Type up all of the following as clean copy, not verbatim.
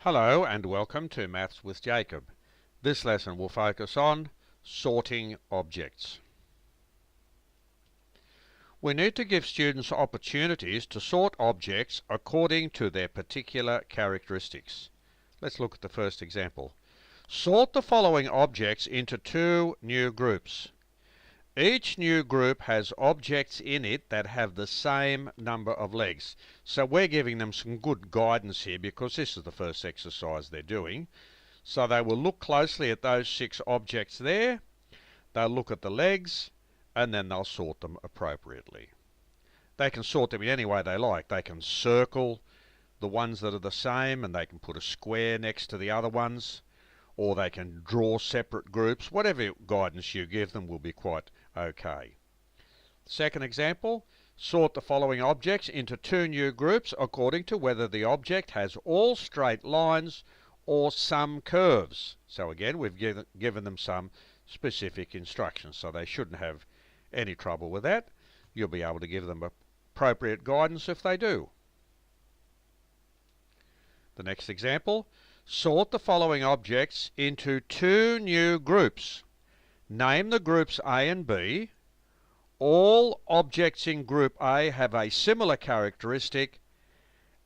Hello and welcome to Maths with Jacob. This lesson will focus on sorting objects. We need to give students opportunities to sort objects according to their particular characteristics. Let's look at the first example. Sort the following objects into two new groups. Each new group has objects in it that have the same number of legs. So we're giving them some good guidance here because this is the first exercise they're doing. So they will look closely at those 6 objects there. They'll look at the legs and then they'll sort them appropriately. They can sort them in any way they like. They can circle the ones that are the same and they can put a square next to the other ones, or they can draw separate groups. Whatever guidance you give them will be quite okay. Second example, sort the following objects into 2 new groups according to whether the object has all straight lines or some curves. So again, we've given them some specific instructions, so they shouldn't have any trouble with that. You'll be able to give them appropriate guidance if they do. The next example, sort the following objects into 2 new groups. Name the groups A and B. All objects in group A have a similar characteristic,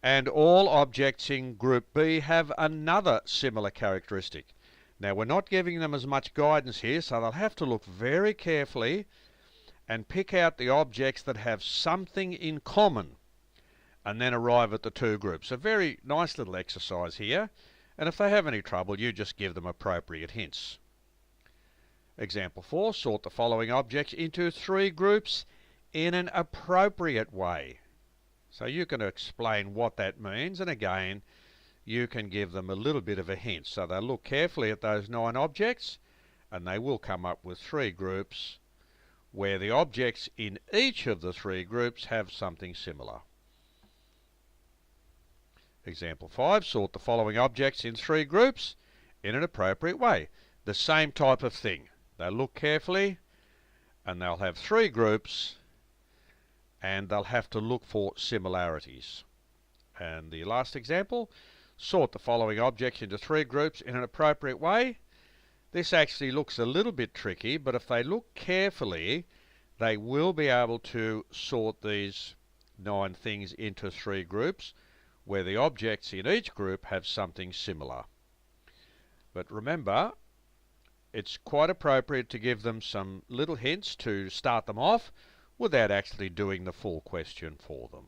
and all objects in group B have another similar characteristic. Now we're not giving them as much guidance here, so they'll have to look very carefully and pick out the objects that have something in common and then arrive at the 2 groups. A very nice little exercise here, and if they have any trouble you just give them appropriate hints. Example 4, sort the following objects into 3 groups in an appropriate way. So you can explain what that means, and again you can give them a little bit of a hint. So they'll look carefully at those 9 objects and they will come up with 3 groups where the objects in each of the 3 groups have something similar. Example 5, sort the following objects in 3 groups in an appropriate way. The same type of thing. They'll look carefully and they'll have 3 groups and they'll have to look for similarities. And the last example, sort the following objects into 3 groups in an appropriate way. This actually looks a little bit tricky, but if they look carefully they will be able to sort these 9 things into 3 groups where the objects in each group have something similar. But remember, it's quite appropriate to give them some little hints to start them off without actually doing the full question for them.